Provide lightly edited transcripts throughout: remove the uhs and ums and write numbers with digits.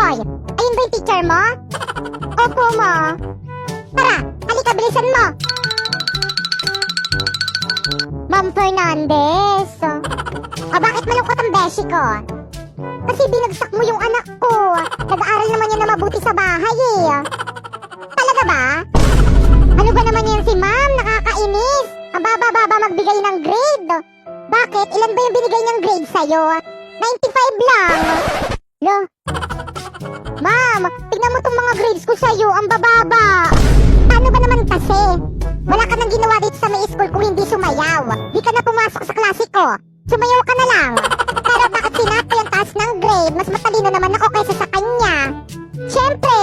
Hoy, ayun ba yung teacher mo? Opo, ma. Tara, halika, bilisan mo. Ma'am Fernandez. Bakit malungkot ang beshi ko? Kasi binagsak mo yung anak ko. Nag-aaral naman yan na mabuti sa bahay eh. Talaga ba? Ano ba naman yan si ma'am? Nakakainis. Ang baba-baba magbigay ng grade. Bakit? Ilan ba yung binigay niyang grade sa'yo? 95 lang. Lo? Ma'am, tignan mo tong mga grades ko sa'yo. Ang bababa. Paano ba naman kasi? Wala ka nang ginawa dito sa may school kung hindi sumayaw. Di ka na pumasok sa klase ko. Sumayaw ka na lang. Pero bakit sinabi ang taas ng grade? Mas matalino naman ako kaysa sa kanya. Siyempre,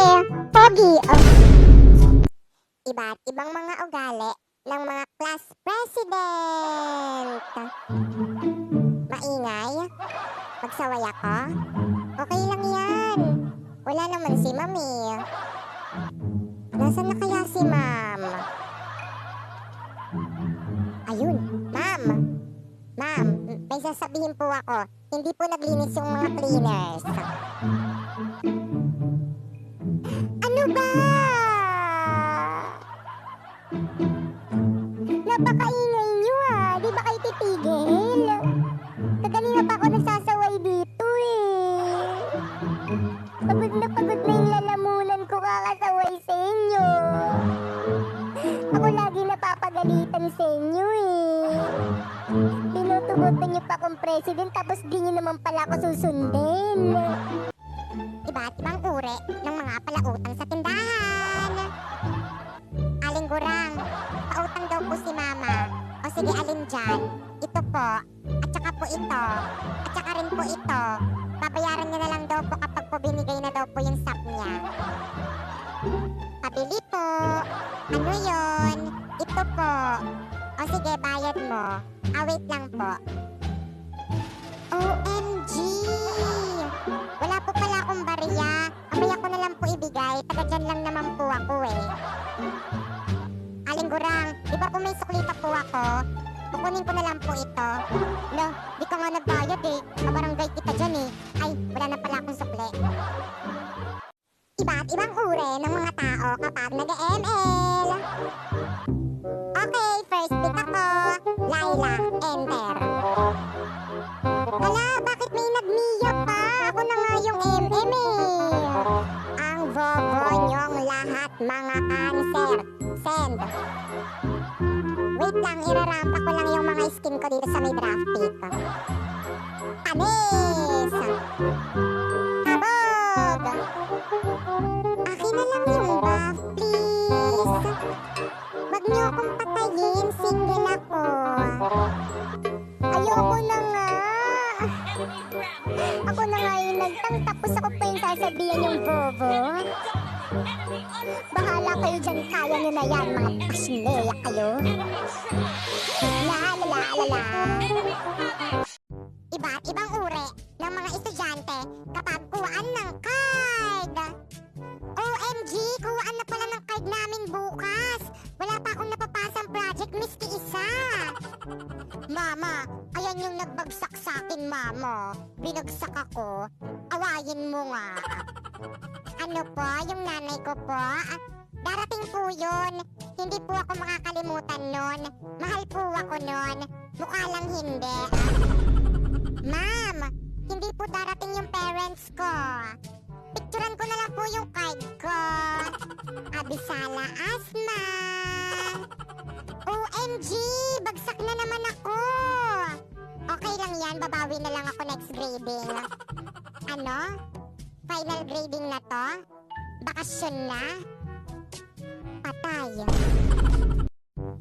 pogi. Iba't ibang mga ugali ng mga class president. Maingay? Magsaway ako? Okay lang yan. Wala naman si Mami. Nasaan na kaya si Ma'am? Ayun, Ma'am. Ma'am, may sasabihin po ako. Hindi po naglinis yung mga cleaners. Ano ba? Napakaingay nyo ah. Di ba kayo titigil? Kaganina pa ako nagsasaway dito eh. Pagod na yung lalamunan ko kakasaway sa inyo. Ako lagi napapagalitan sa inyo eh. Tinutugutan niyo pa akong president tapos di niyo naman pala ako susundin. Iba't ibang uri ng mga palautang sa tindahan. Aling Gurang, pautang daw po si Mama. O sige, alin dyan? Ito po, at saka po ito, at saka rin po ito. Babayaran niya na lang daw po kapag po binigay na daw po yung sap niya. Pabili po. Ano yon? Ito po. O sige, bayad mo. Wait lang po. OMG! Wala po pala akong barya. Amaya ko na lang po ibigay. Taga dyan lang naman po ako eh. Aling Gurang, di ba po may suklita po ako? Kukunin ko na lang po ito. Lo, di ka nga nagbayad eh. Kabarangay kita dyan eh. Ay, wala na pala akong sukli. Iba't ibang uri ng mga tao kapag nag-ML. Okay, first pick ako. Laila, enter. Hala, bakit may nagmiya pa? Ako na nga yung MM eh. Ang bobo nyong lahat mga cancer. Send. Wait lang, irarampa ko lang yung mga skin ko dito sa may draft pick. Panis! Kabog! Akin na lang yung buff, please. Wag niyo akong patayin, single ako. Ayoko na nga. Ako na nga yung nagtang, tapos ako pa yung sasabihan yung bobo. Bahala kayo dyan, kaya nyo na yan, mga pasneya kayo. La la la la la. Iba't ibang uri ng mga estudyante kapag kuhaan ng card. OMG, kuhaan na pala ng card namin bukas. Wala pa akong napapasang project, miski isa. Mama, ayan yung nagbagsak sa akin, Mama. Binagsak ako. Awayin mo nga. Ano po, yung nanay ko po? Darating po yun. Hindi po ako makakalimutan nun. Mahal po ako nun. Mukha lang hindi. Ma'am, hindi po darating yung parents ko. Picturean ko na lang po yung card ko. Abisala Asma. OMG, bagsak na naman ako. Okay lang yan, babawi na lang ako next grading. Ano? Final grading na to? Bakasyon na? Patay.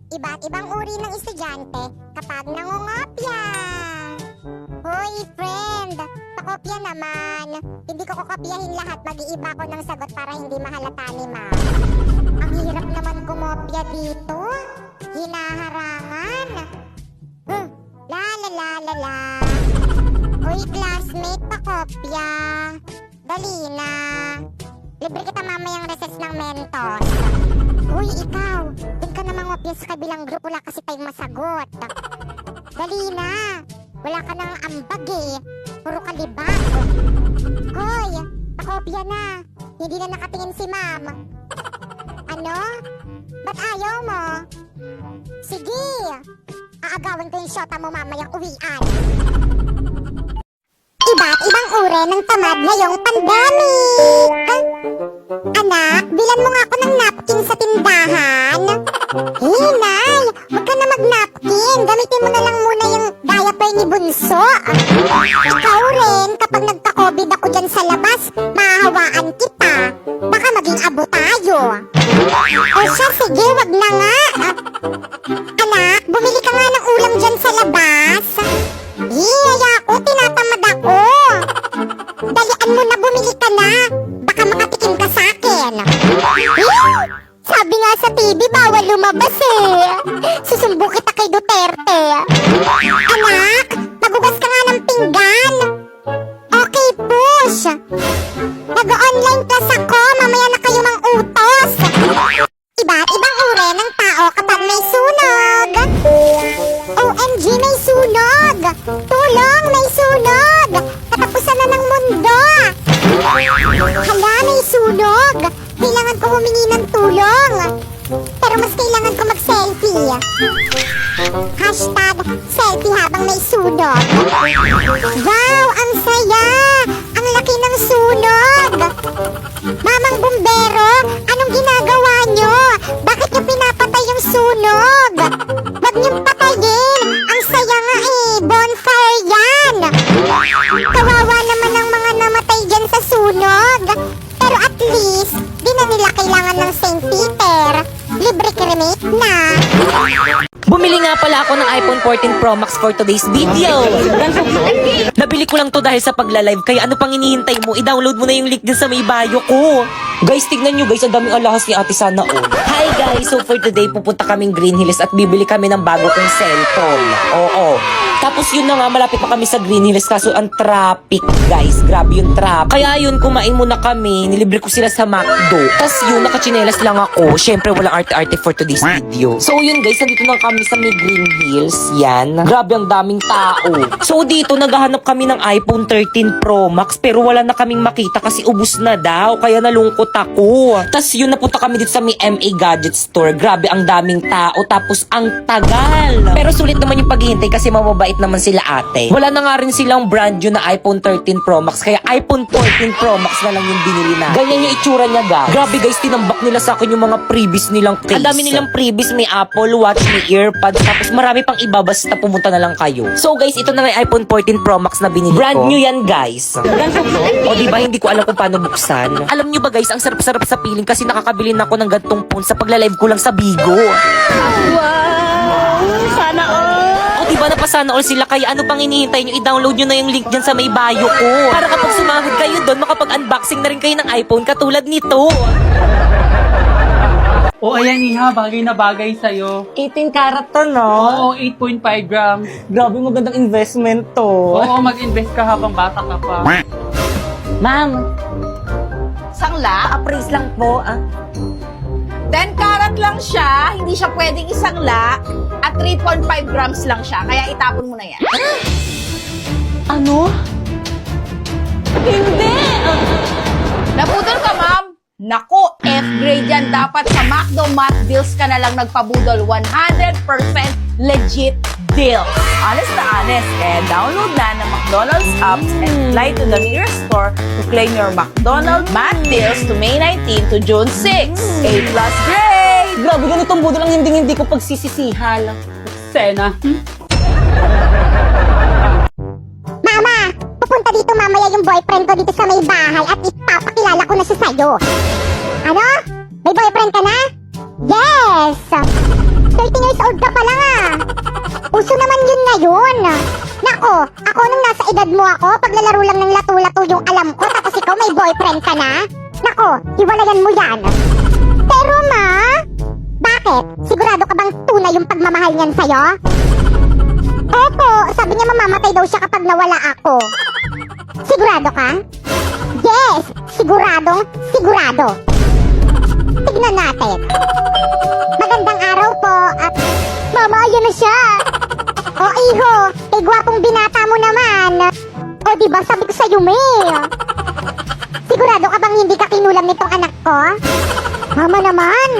Iba't ibang uri ng estudyante kapag nangungopya. Hoy, friend! Pakopya naman. Hindi ko kokopyahin lahat. Mag-iiba ko ng sagot para hindi mahalata ni ma'am. Ang hirap naman kumopya dito. Hinaharangan. La la la la la. Hoy, classmate, pakopya. Dali na. Libre kita mamayang recess ng Mentos. Uy, ikaw. Doon ka na mangopya sa kabilang group. Wala kasi tayong masagot. Dali na. Wala ka nang ambag eh. Puro kalibak. Hoy, ako kopya na. Hindi na nakatingin si ma'am. Ano? Ba't ayaw mo? Sige. Aagawin ko yung shota mo mamayang uwian. Iba't ibang uri ng tamad ngayong pandemic. Anak, bilan mo nga ako ng napkin sa tindahan. Hey, Nay, huwag ka na mag-napkin. Gamitin mo na lang muna yung diaper ni Bunso. Ikaw rin, kapag nagka-COVID ako dyan sa labas, mahahawaan kita. Baka maging abo tayo. O siya, sige, wag na nga. Anak, bumili ka nga ng ulam dyan sa labas. Iya ako, tinatamad ako. Dalian mo na, bumili ka na. Baka makatikim ka sa akin. Sabi nga sa TV, bawal lumabas eh. Susumbo kita kay Duterte. Anak, magugas ka nga ng pinggan. Okay, push. Nag-online class ako, mamaya na kayo mang utos. Iba't ibang uri ng tao kapag may sunog. OMG, may sunog. Tulong, may sunog. Katapusan na ng mundo. Hala, may sunog. Kailangan ko humingi ng tulong. Pero mas kailangan ko mag-selfie. Hashtag selfie habang may sunog. Wow, ang saya. Ang laki ng sunog. Mamang bumbero, anong ginagawa nyo? Bakit nyo pinapatay yung sunog? Huwag nyo patayin. Ang saya nga eh, bonfire yan. Kawawa naman ang mga namatay dyan sa sunog. Pero at least, di na nila kailangan ng St. Peter. Libre cremate na. Bumili nga pala ako ng iPhone 14 Pro Max for today's video. Nabili ko lang to dahil sa pagla-live, kaya ano pang hinihintay mo? I-download mo na yung link din sa may bio ko. Guys, tignan nyo guys, ang daming alahas ni Ate Sana all. Hi guys, so for today pupunta kaming Green Hills at bibili kami ng bago kong cellphone. Oo. Tapos yun na nga, malapit pa kami sa Green Hills kaso ang traffic guys, grabe yung traffic. Kaya yun, kumain muna kami, nilibre ko sila sa McDo. Tapos yun, nakachinelas lang ako. Syempre walang arte-arte for today's video. So yun guys, nandito na kami sa may Green Hills. Yan, grabe ang daming tao. So dito, naghahanap kami ng iPhone 13 Pro Max pero wala na kaming makita kasi ubus na daw. Kaya nalungkot ako. Tapos yun, napunta kami dito sa may MA Gadget Store. Grabe ang daming tao tapos ang tagal. Pero sulit naman yung paghihintay kasi mababait naman sila ate. Wala na nga rin silang brand new na iPhone 13 Pro Max kaya iPhone 14 Pro Max na lang yung binili na. Ganyan yung itsura niya guys. Grabe guys, tinambak nila sa akin yung mga freebies nilang case. Ang dami nilang freebies, may Apple Watch, may earpods, tapos marami pang iba basta pumunta na lang kayo. So guys, ito na nga yung iPhone 14 Pro Max na binili ko. Brand new yan guys. O diba, hindi ko alam kung paano buksan. Alam nyo ba guys, ang sarap-sarap sa piling kasi nakakabili na ako ng gantong phone sa pagla-live ko lang sa Bigo. Wow! Sana all! O diba, napasana all sila kaya ano pang hinihintay nyo? I-download nyo na yung link dyan sa may bio ko. Para kapag sumahod kayo doon, makapag-unboxing na rin kayo ng iPhone katulad nito. O ayan Iha, bagay na bagay sa'yo. 18 karat to, no? Oo, 8.5 grams. Grabe, magandang investment to. Oo, mag-invest ka habang bata ka pa. Ma'am, Sangla? appraise lang po. 10 karat lang siya, hindi siya pwedeng isangla, at 3.5 grams lang siya, kaya itapon mo na yan. Ano? Hindi! Naputol ka, ma'am? Naku, F-grade yan. Dapat sa McDo Math Deals ka na lang nagpabudol. 100% legit deal. Honest na honest. Kaya download na ng McDonald's apps and fly to the nearest store to claim your McDonald's Math Deals to May 19 to June 6. A+ grade! Grabe, ganitong budol ang hindi ko pagsisisihan. Sena. Mama, pupunta dito mamaya yung boyfriend ko dito sa may bahay at ipapakilala ko na siya sa'yo. Ano? May boyfriend ka na? Yes! 13 years old ka pa lang ah. Uso naman yun ngayon. Nako, ako nung nasa edad mo ako, paglalaro lang ng lato-lato yung alam ko, tapos ikaw may boyfriend ka na? Nako, hiwalayan mo yan. Pero ma, bakit? Sigurado ka bang tunay yung pagmamahal niyan sa'yo? Opo, sabi niya mamamatay daw siya kapag nawala ako. Sigurado ka? Yes, sigurado. Tignan natin. Magandang araw po. Mama, ayun na siya. O iho, gwapong binata mo naman. O diba sabi ko sa'yo, May. Sigurado ka ulam nitong anak ko? Mama naman.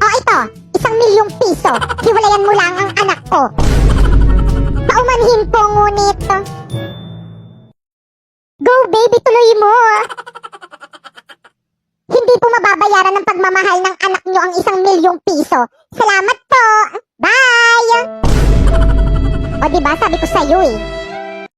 Oh, ito. 1,000,000 piso. Hiwalayan mo lang ang anak ko. Paumanhin ko ngunit. Go, baby, tuloy mo. Hindi po mababayaran ng pagmamahal ng anak nyo ang 1,000,000 piso. Salamat po. Bye! O diba, sabi ko sa'yo eh.